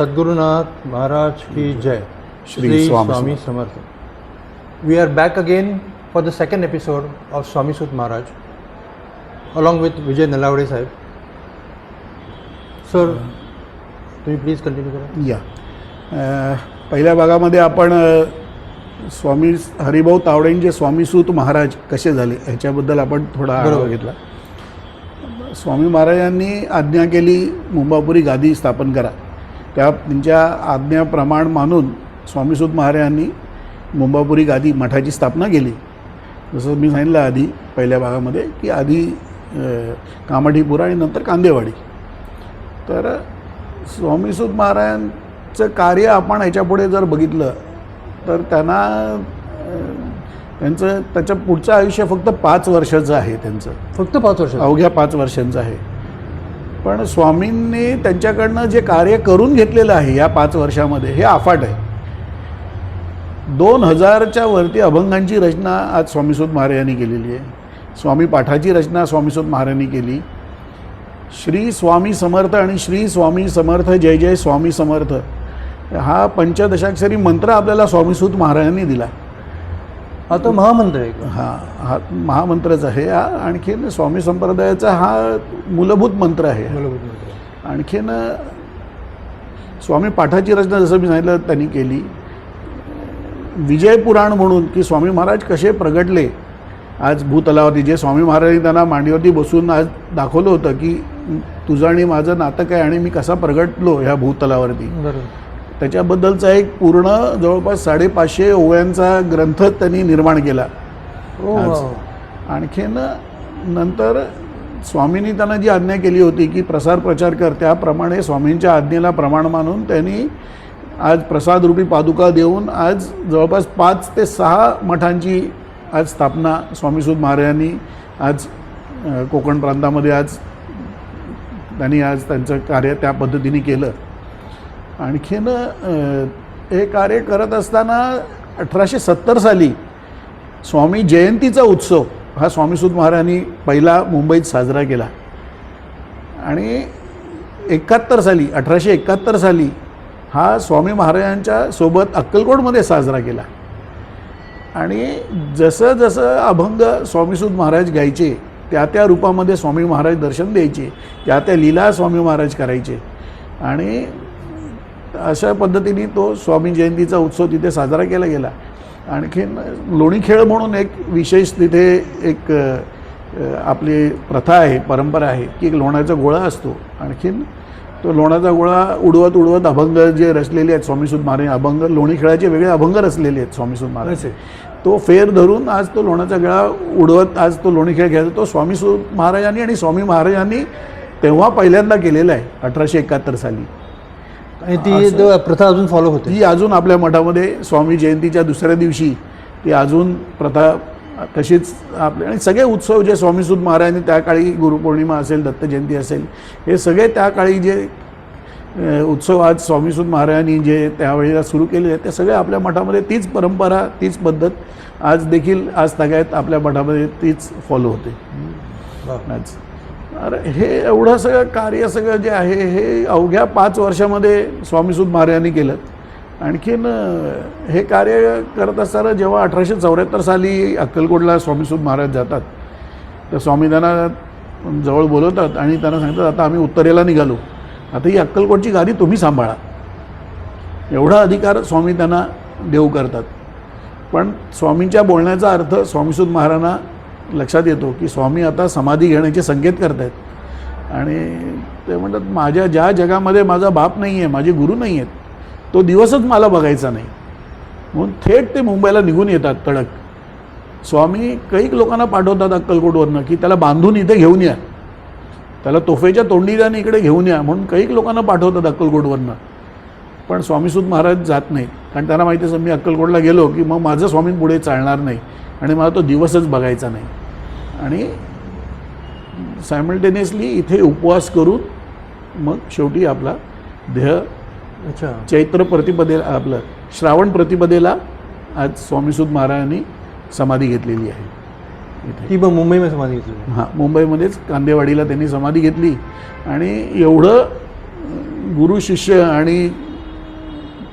Sadgurunath Maharaj ki Jai. Shri Swami Samartha. We are back again for the second episode of Swami Sut Maharaj, along with Vijay Nalawade Sahib. Sir, तुम्ही please continue करा. या पहिल्या भागामध्ये आपण स्वामी हरिभाऊ तावडेंचे स्वामीसूत महाराज कसे झाले ह्याच्याबद्दल आपण थोडा आढावा घेतला. स्वामी महाराजांनी आज्ञा केली मुंबापुरी गादी स्थापन करा. त्यांच्या आज्ञाप्रमाण मानून स्वामीसूत महाराजांनी मुंबापुरी गादी मठाची स्थापना केली. जसं मी सांगितलं आधी पहिल्या भागामध्ये की आधी कामाठीपुरा आणि नंतर कांदेवाडी. तर स्वामीसूत महाराजांचं कार्य आपण ह्याच्यापुढे जर बघितलं तर त्याचं पुढचं आयुष्य फक्त 5 वर्षाचं आहे. त्यांचं फक्त 5 वर्ष, अवघ्या 5 वर्षांचं आहे. पण स्वामींनी त्यांच्याकडनं जे कार्य करून घेतलेलं आहे या 5 वर्षामध्ये हे अफाट आहे. 2000च्या वरती अभंगांची रचना आज स्वामीसूत महाराजांनी केलेली आहे. स्वामी पाठाची रचना स्वामीसूत महाराजांनी केली. श्री स्वामी समर्थ आणि श्री स्वामी समर्थ जय जय स्वामी समर्थ हा पंचदशाक्षरी मंत्र आपल्याला स्वामीसूत महाराजांनी दिला. हा तो महामंत्र आहे. हा महामंत्रच आहे. आणखीन स्वामी संप्रदायाचा हा मूलभूत मंत्र आहे. आणखीन स्वामी पाठाची रचना जसं मी सांगितलं त्यांनी केली. विजय पुराण म्हणून की स्वामी महाराज कसे प्रगटले आज भूतलावरती, जे स्वामी महाराजांनी त्यांना मांडीवरती बसून आज दाखवलं होतं की तुझं आणि माझं नातं काय आणि मी कसा प्रगटलो ह्या भूतलावरती, त्याच्याबद्दलचा एक पूर्ण जवळपास 550 ओव्यांचा ग्रंथ त्यांनी निर्माण केला. आणखीन नंतर स्वामींनी त्यांना जी आज्ञा केली होती की प्रसार प्रचार कर, त्याप्रमाणे स्वामींच्या आज्ञेला प्रमाण मानून त्यांनी आज प्रसादरूपी पादुका देऊन आज जवळपास 5 ते 6 मठांची आज स्थापना स्वामीसूत महाराजांनी आज कोकण प्रांतामध्ये आज त्यांचं कार्य त्या पद्धतीने केलं. आणखीन हे कार्य करत असताना 1870 साली स्वामी जयंतीचा उत्सव हा स्वामीसूत महाराजांनी पहिला मुंबईत साजरा केला. आणि 1871 साली हा स्वामी महाराजांच्या सोबत अक्कलकोटमध्ये साजरा केला. आणि जसं जसं अभंग स्वामीसूत महाराज गायचे त्या रूपामध्ये स्वामी महाराज दर्शन द्यायचे, त्या लीला स्वामी महाराज करायचे. आणि अशा पद्धतीने तो स्वामी जयंतीचा उत्सव तिथे साजरा केला गेला. आणखीन लोणी खेळ म्हणून एक विशेष तिथे एक आपली प्रथा आहे, परंपरा आहे की एक लोण्याचा गोळा असतो. आणखीन तो लोण्याचा गोळा उडवत अभंग जे रचलेले आहेत स्वामीसूत महाराज, अभंग लोणी खेळाचे वेगळे अभंग रचलेले आहेत स्वामीसूत महाराज. तो फेर धरून आज तो लोण्याचा गळा उडवत आज तो लोणी खेळ खेळायचा तो स्वामीसूत महाराजांनी आणि स्वामी महाराजांनी तेव्हा पहिल्यांदा केलेला आहे 1871 साली. आणि ती प्रथा अजून फॉलो होते. ही अजून आपल्या मठामध्ये स्वामी जयंतीच्या दुसऱ्या दिवशी ती अजून प्रथा तशीच आपल्या. आणि सगळे उत्सव जे स्वामीसूत महाराजांनी त्या काळी गुरुपौर्णिमा असेल, दत्त जयंती असेल, हे सगळे त्या काळी जे उत्सव आज स्वामीसूत महाराजांनी जे त्यावेळेला सुरू केले आहेत ते सगळे आपल्या मठामध्ये तीच परंपरा, तीच पद्धत आज देखील आज तागायत आपल्या मठामध्ये तीच फॉलो होते आज. अरे हे एवढं सगळं कार्य सगळं जे आहे हे अवघ्या 5 वर्षामध्ये स्वामीसूत महाराजांनी केलं. आणखीन हे कार्य करत असताना जेव्हा 1874 साली अक्कलकोटला स्वामीसूत महाराज जातात तर स्वामी त्यांना जवळ बोलवतात आणि त्यांना सांगतात आता आम्ही उत्तरेला निघालो, आता ही अक्कलकोटची गादी तुम्ही सांभाळा. एवढा अधिकार स्वामी त्यांना देऊ करतात. पण स्वामींच्या बोलण्याचा अर्थ स्वामीसूत महाराजांना लक्षात येतो की स्वामी आता समाधी घेण्याचे संकेत करत आहेत. आणि ते म्हणतात माझ्या ज्या जगामध्ये माझा बाप नाही आहे, माझे गुरु नाही आहेत, तो दिवसच मला बघायचा नाही. म्हणून थेट ते मुंबईला निघून येतात तडक. स्वामी कैक लोकांना पाठवतात अक्कलकोटवरनं की त्याला बांधून इथे घेऊन या, त्याला तोफेच्या तोंडीने इकडे घेऊन या म्हणून कैक लोकांना पाठवतात अक्कलकोटवरनं. पण स्वामीसूत महाराज जात नाहीत, कारण त्यांना माहिती आहे मी अक्कलकोटला गेलो की मग माझं स्वामी पुढे चालणार नाही आणि मला तो दिवसच बघायचा नाही. आणि सायमल्टेनियसली इथे उपवास करून मग शेवटी आपला देह चैत्र प्रतिपदेला आपलं श्रावण प्रतिपदेला आज स्वामीसूत महाराजांनी समाधी घेतलेली आहे. ती पण मुंबईमध्ये समाधी घेतली. हां, मुंबईमध्येच कांदेवाडीला त्यांनी समाधी घेतली. आणि एवढं गुरु शिष्य आणि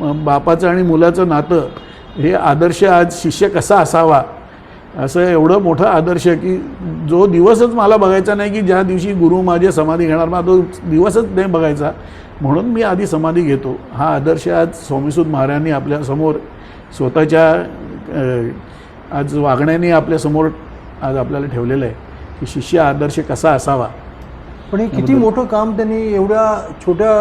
बापाचं आणि मुलाचं नातं हे आदर्श आज शिष्य कसा असावा असं एवढं मोठं आदर्श की जो दिवसच मला बघायचा नाही की ज्या दिवशी गुरु माझे समाधी घेणार मला तो दिवसच नाही बघायचा, म्हणून मी आधी समाधी घेतो. हा आदर्श आज स्वामीसूत महाराजांनी आपल्यासमोर स्वतःच्या आज वागण्याने आपल्यासमोर आज आपल्याला ठेवलेलं आहे की शिष्य आदर्श कसा असावा. पण हे किती मोठं काम त्यांनी एवढ्या छोट्या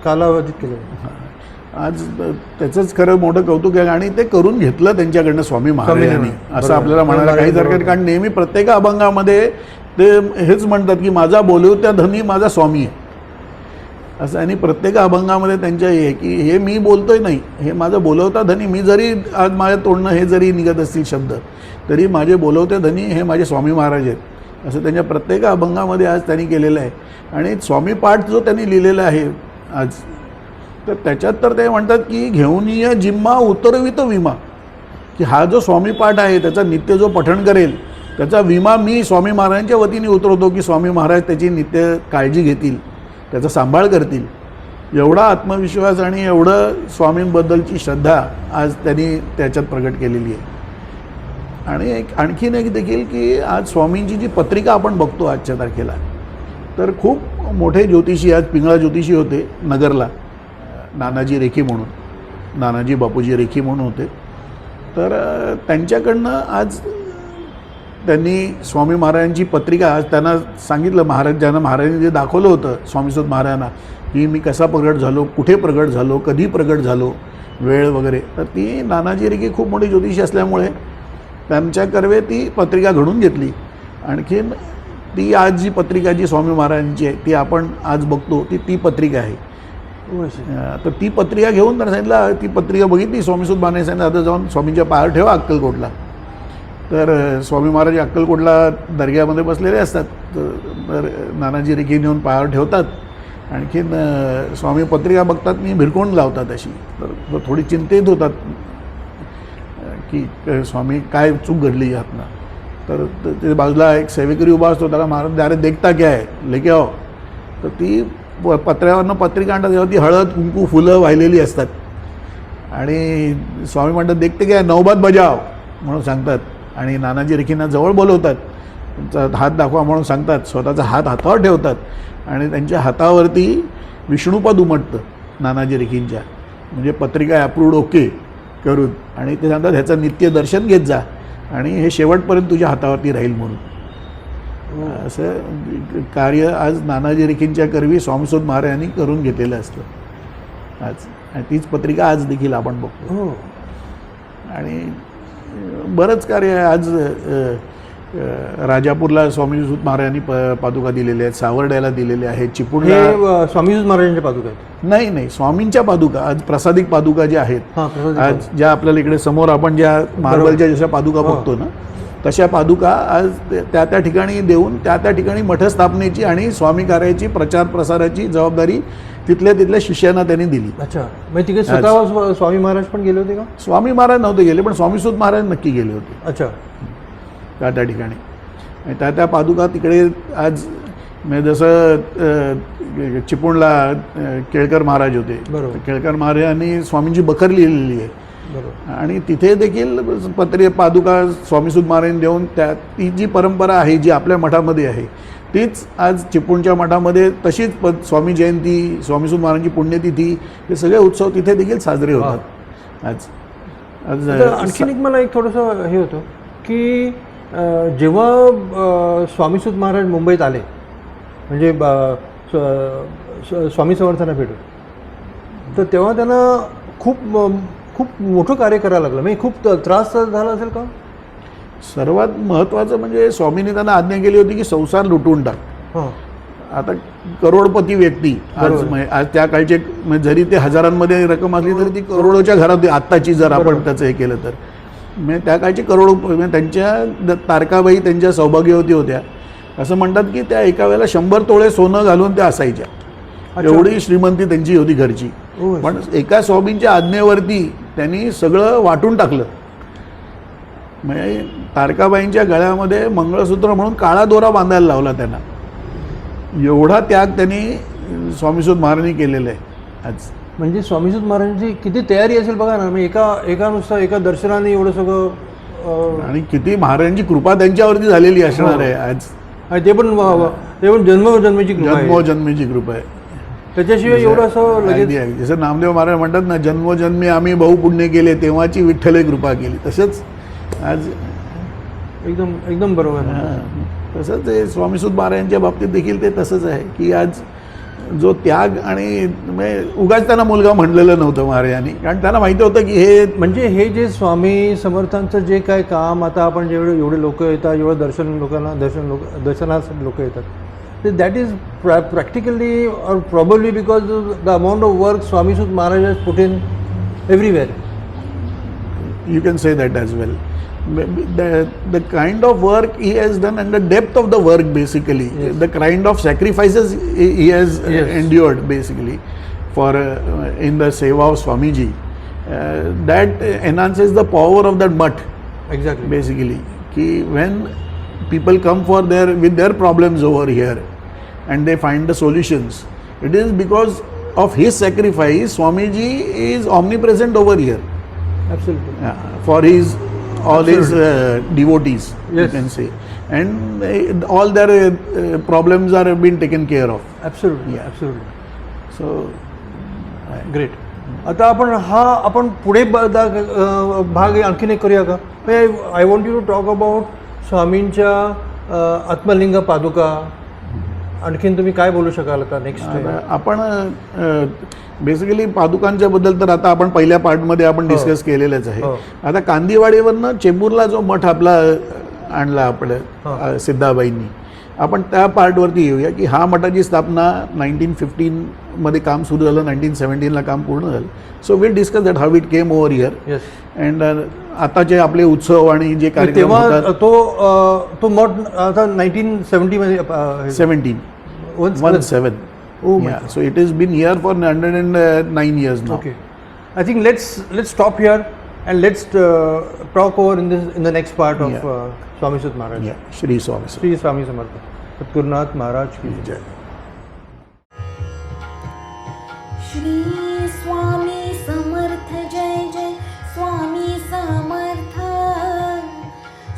कालावधीत केलं. आज त्याचंच खरं मोठं कौतुक आहे आणि ते करून घेतलं त्यांच्याकडनं स्वामी महाराजांनी असं आपल्याला म्हणायला काहीच हरकत नाही. कारण नेहमी प्रत्येक अभंगामध्ये ते हेच म्हणतात की माझा बोलवत्या धनी माझा स्वामी आहे असं. आणि प्रत्येक अभंगामध्ये त्यांच्या हे की हे मी बोलतोय नाही, हे माझं बोलवता धनी. मी जरी आज माझ्या तोंडनं हे जरी निघत असतील शब्द तरी माझे बोलवते धनी हे माझे स्वामी महाराज आहेत असं त्यांच्या प्रत्येक अभंगामध्ये आज त्यांनी केलेलं आहे. आणि स्वामी पाठ जो त्यांनी लिहिलेला आहे आज, तर त्याच्यात तर ते म्हणतात की घेऊन ये जिम्मा उतरवित विमा, की हा जो स्वामी पाठ आहे त्याचा नित्य जो पठण करेल त्याचा विमा मी स्वामी महाराजांच्या वतीने उतरवतो की स्वामी महाराज त्याची नित्य काळजी घेतील, त्याचा सांभाळ करतील. एवढा आत्मविश्वास आणि एवढं स्वामींबद्दलची श्रद्धा आज त्यांनी त्याच्यात प्रगट केलेली आहे. आणि आणखीन एक देखील की आज स्वामींची जी पत्रिका आपण बघतो आजच्या तारखेला, तर खूप मोठे ज्योतिषी आज पिंगळा ज्योतिषी होते नगरला, नानाजी रेखी म्हणून, नानाजी बापूजी रेखी म्हणून होते. तर त्यांच्याकडनं आज त्यांनी स्वामी महाराजांची पत्रिका आज त्यांना सांगितलं, ज्यांना महाराजांनी जे दाखवलं होतं स्वामीसूत महाराजांना की मी कसा प्रगट झालो, कुठे प्रगट झालो, कधी प्रगट झालो, वेळ वगैरे. तर ती नानाजी रेखी खूप मोठी ज्योतिषी असल्यामुळे त्यांच्याकरवे ती पत्रिका घडून घेतली. आणखीन ती आज जी पत्रिका जी स्वामी महाराजांची आहे ती आपण आज बघतो ती पत्रिका आहे. तर ती पत्रिका घेऊन त्यांना सांगितलं, ती पत्रिका बघितली स्वामीसूत महाराजांनी सांगितलं आता जाऊन स्वामींच्या पायावर ठेवा अक्कलकोटला. तर स्वामी महाराज अक्कलकोटला दर्ग्यामध्ये बसलेले असतात, तर नानाजी रेखी नेऊन पायावर ठेवतात. आणखीन स्वामी पत्रिका बघतात, मी भिरकोण लावतात अशी. तर थोडी चिंतित होतात की स्वामी काय चूक घडली यातनं. तर ते बाजूला एक सेवेकरी उभा असतो, त्याला महाराज अरे देखता क्या आहे लेके आओ. तर ती पत्र्यावरनं पत्रिका आणतात, तेव्हा ती हळद कुंकू फुलं वाहिलेली असतात आणि स्वामी म्हणतात देखते काय नौबत बजाव म्हणून सांगतात. आणि नानाजी रेखींना जवळ बोलवतात, त्यांचा हात दाखवा म्हणून सांगतात, स्वतःचा हात हातावर ठेवतात आणि त्यांच्या हातावरती विष्णुपद उमटतं नानाजी रेखींच्या, म्हणजे पत्रिका अप्रूव्ड ओके करून. आणि ते सांगतात ह्याचं नित्य दर्शन घेत जा आणि हे शेवटपर्यंत तुझ्या हातावरती राहील म्हणून. असं कार्य आज नानाजी रेखींच्या करवी स्वामीसूत महाराजांनी करून घेतलेलं असतं आज. आणि तीच पत्रिका आज देखील आपण बघतो. आणि बरंच कार्य आहे आज. राजापूरला स्वामीसूत महाराजांनी पादुका दिलेल्या आहेत, सावर्ड्याला दिलेल्या आहेत, चिपळूणला स्वामीसूत महाराजांच्या पादुका आहेत. नाही स्वामींच्या पादुका आज प्रसादिक पादुका ज्या आहेत आज, ज्या आपल्याला इकडे समोर आपण ज्या मार्बलच्या जशा पादुका बघतो ना तशा पादुका आज त्या ठिकाणी देऊन त्या ठिकाणी मठ स्थापनेची आणि स्वामी कार्याची प्रचार प्रसाराची जबाबदारी तिथल्या शिष्यांना त्यांनी दिली. अच्छा, म्हणजे तिकडे स्वतः स्वामी महाराज पण गेले होते का? स्वामी महाराज नव्हते गेले, पण स्वामीसूत महाराज नक्की गेले होते. अच्छा, त्या ठिकाणी. आणि त्या पादुका तिकडे आज म्हणजे जसं चिपळूणला केळकर महाराज होते, बरोबर, केळकर महाराजांनी स्वामींची बखर लिहिलेली आहे. बरोबर. आणि तिथे देखील पादुका स्वामीसूत महाराजांनी देऊन ती जी परंपरा आहे जी आपल्या मठामध्ये आहे तीच आज चिपळूणच्या मठामध्ये तशीच स्वामी जयंती, स्वामीसूत महाराजांची पुण्यतिथी हे सगळे उत्सव तिथे देखील साजरे होतात आज. आणखीन एक मला एक थोडंसं हे होतं की जेव्हा स्वामीसूत महाराज मुंबईत आले म्हणजे स्वामी समर्थांना भेटून, तर तेव्हा त्यांना खूप मोठं कार्य करायला लागलं, म्हणजे खूप त्रास झाला असेल का? सर्वात महत्त्वाचं म्हणजे स्वामींनी त्यांना आज्ञा केली होती की संसार लुटून टाक. आता करोडपती व्यक्ती आज त्या काळचे जरी ते हजारांमध्ये रक्कम असली तरी ती करोडोच्या घरात आत्ताची जर आपण त्याचं हे केलं तर म्हणजे त्या काळचे करोडो म्हणजे त्यांच्या तारकाबाई त्यांच्या सौभाग्यवती होत्या. असं म्हणतात की त्या एका वेळेला 100 तोळे सोनं घालून त्या असायच्या, एवढी श्रीमंती त्यांची होती घरची. पण एका स्वामींच्या आज्ञेवरती त्यांनी सगळं वाटून टाकलं. म्हणजे तारकाबाईंच्या गळ्यामध्ये मंगळसूत्र म्हणून काळा दोरा बांधायला लावला त्यांना. एवढा त्याग त्यांनी स्वामीसूत महाराजांनी केलेला आहे आज. म्हणजे स्वामीसूत महाराजांची किती तयारी असेल बघा ना, म्हणजे एका दर्शनाने एवढं सगळं आणि किती महाराजांची कृपा त्यांच्यावरती झालेली असणार आहे आज. आणि ते पण जन्मजन्मीची कृपा आहे. जन्मोजन्मीची कृपा आहे. त्याच्याशिवाय एवढं असं लगेच अगदी अगदी. जसं नामदेव महाराज म्हणतात ना, जन्मोजन्मी आम्ही बहुपुण्य केले तेव्हाची विठ्ठले कृपा केली, तसंच आज एकदम बरोबर आहे. तसंच हे स्वामीसूत महाराजांच्या बाबतीत देखील ते तसंच आहे की आज जो त्याग आणि म्हणजे उगाच त्यांना मुलगा म्हणलेलं नव्हतं महाराजांनी, कारण त्यांना माहिती होतं की हे म्हणजे हे जे स्वामी समर्थांचं जे काय काम, आता आपण एवढे लोक येतात, एवढं दर्शनास लोक येतात, दॅट इज प्रॅक्टिकली और probably because the amount of work स्वामीसूत Maharaj has put in everywhere. you can say that as well. The kind of work he has done and the depth of the work basically, Yes. the kind of sacrifices he has Yes. endured basically for in the seva of Swamiji, that enhances the power of that mutt exactly. basically. Ki when people come with their problems over here and they find the solutions, it is because of his sacrifice. Swamiji is omnipresent over here. Absolutely. For his all his devotees, you Yes. can say, and all their problems are being taken care of. Absolutely. Yeah. Absolutely. So great. आता आपण पुढे भाग आणखीन एक करूया का? I want you to talk about स्वामींच्या आत्मलिंग पादुका. आणखीन तुम्ही काय बोलू शकाल का नेक्स्ट? आता आपण बेसिकली पादुकांच्या बद्दल तर आता आपण पहिल्या पार्टमध्ये आपण डिस्कस केलेलंच आहे. हो. आता कांदिवाडीवरनं चेंबूरला जो मठ आपला आणला आपलं सिद्धाबाईंनी, आपण त्या पार्टवरती येऊया की हा मठाची स्थापना 1915मध्ये काम सुरू झालं, 1917ला काम पूर्ण झालं. So will discuss that how it came over here. Yes. And आताचे आपले उत्सव आणि जे कार्यक्रम तेव्हा होतात तो मठ आता 1970 मध्ये 17. Oh my Yeah, so it has been here for 109 years now. Okay, I think let's stop here and let's talk over in the next part of Swami Sut Maharaj. Yeah, Shri Swami. Shri Swami Samarth Satgurnath Maharaj ki jai. Shri Swami Samarth Jai Jai Swami Samarth.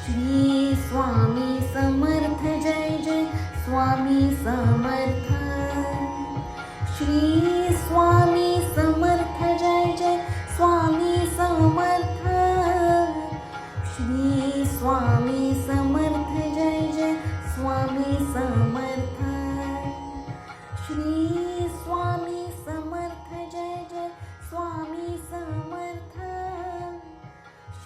Shri Swami Samarth Jai Jai Swami Samarth. Shri Swami Samarth Jai Jai Swami Samarth. Shri Swami Samarth Jai Jai Swami Samarth. Shri Swami